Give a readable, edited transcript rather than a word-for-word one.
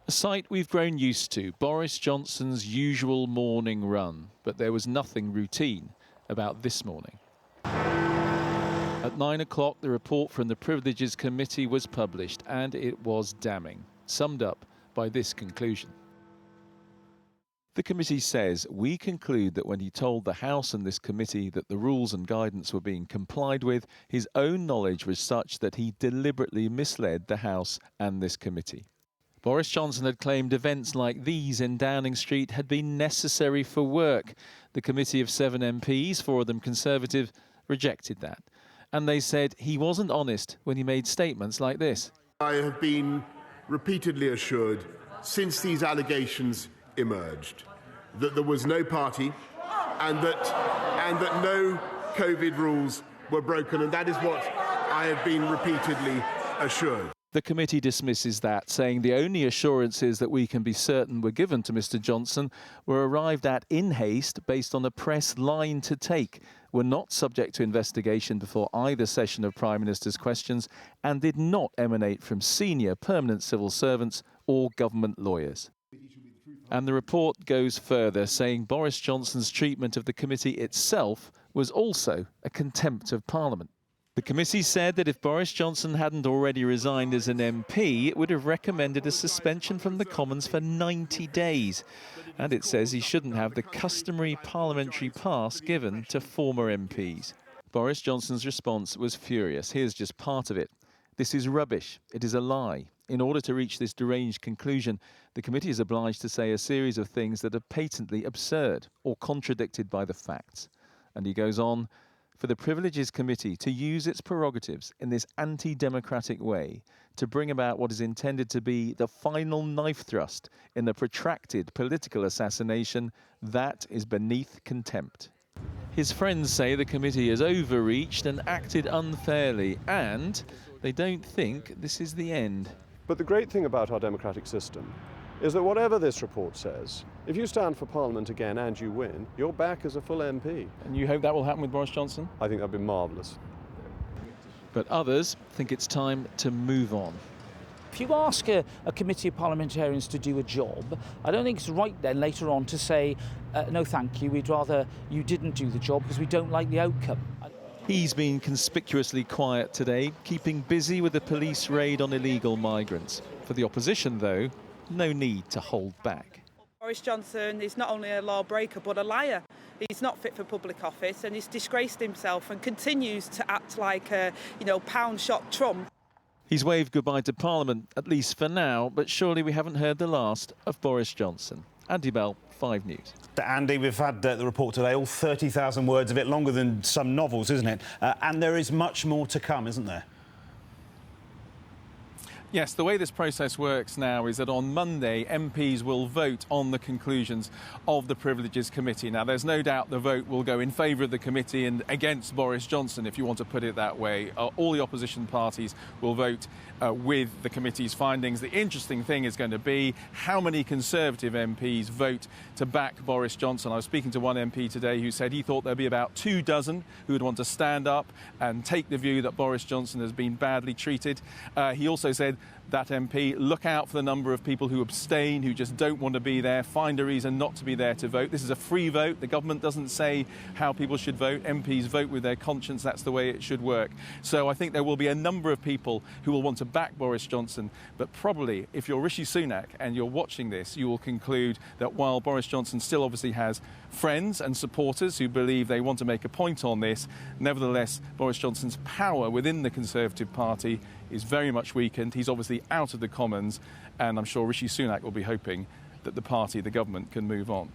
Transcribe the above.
A sight we've grown used to, Boris Johnson's usual morning run, but there was nothing routine about this morning. At 9 o'clock, the report from the Privileges Committee was published, and it was damning, summed up by this conclusion. The committee says, "We conclude that when he told the House and this committee that the rules and guidance were being complied with, his own knowledge was such that he deliberately misled the House and this committee." Boris Johnson had claimed events like these in Downing Street had been necessary for work. The committee of 7 MPs, 4 of them Conservative, rejected that. And they said he wasn't honest when he made statements like this. I have been repeatedly assured since these allegations emerged that there was no party and that no COVID rules were broken, and that is what I have been repeatedly assured. The committee dismisses that, saying the only assurances that we can be certain were given to Mr Johnson were arrived at in haste based on a press line to take, were not subject to investigation before either session of Prime Minister's questions, and did not emanate from senior permanent civil servants or government lawyers. And the report goes further, saying Boris Johnson's treatment of the committee itself was also a contempt of Parliament. The committee said that if Boris Johnson hadn't already resigned as an MP, it would have recommended a suspension from the Commons for 90 days. And it says he shouldn't have the customary parliamentary pass given to former MPs. Boris Johnson's response was furious. Here's just part of it. "This is rubbish. It is a lie. In order to reach this deranged conclusion, the committee is obliged to say a series of things that are patently absurd or contradicted by the facts." And he goes on, "For the Privileges Committee to use its prerogatives in this anti-democratic way to bring about what is intended to be the final knife thrust in the protracted political assassination, that is beneath contempt." His friends say the committee has overreached and acted unfairly, and they don't think this is the end. But the great thing about our democratic system is that whatever this report says, if you stand for Parliament again and you win, you're back as a full MP. And you hope that will happen with Boris Johnson? I think that'd be marvellous. But others think it's time to move on. If you ask a committee of parliamentarians to do a job, I don't think it's right then later on to say, no thank you, we'd rather you didn't do the job because we don't like the outcome. He's been conspicuously quiet today, keeping busy with the police raid on illegal migrants. For the opposition, though, no need to hold back. Boris Johnson is not only a lawbreaker but a liar. He's not fit for public office and he's disgraced himself and continues to act like a, pound-shot Trump. He's waved goodbye to Parliament, at least for now, but surely we haven't heard the last of Boris Johnson. Andy Bell, 5 News. Andy, we've had the report today, all 30,000 words of it, longer than some novels, isn't it? And there is much more to come, isn't there? Yes, the way this process works now is that on Monday, MPs will vote on the conclusions of the Privileges Committee. Now, there's no doubt the vote will go in favour of the committee and against Boris Johnson, if you want to put it that way. All the opposition parties will vote with the committee's findings. The interesting thing is going to be how many Conservative MPs vote to back Boris Johnson. I was speaking to one MP today who said he thought there'd be about 24 who would want to stand up and take the view that Boris Johnson has been badly treated. He also said, that MP, look out for the number of people who abstain, who just don't want to be there, find a reason not to be there to vote. This is a free vote. The government doesn't say how people should vote. MPs vote with their conscience. That's the way it should work. So I think there will be a number of people who will want to back Boris Johnson. But probably, if you're Rishi Sunak and you're watching this, you will conclude that while Boris Johnson still obviously has friends and supporters who believe they want to make a point on this, nevertheless, Boris Johnson's power within the Conservative Party is very much weakened. He's obviously out of the Commons, and I'm sure Rishi Sunak will be hoping that the party, the government, can move on.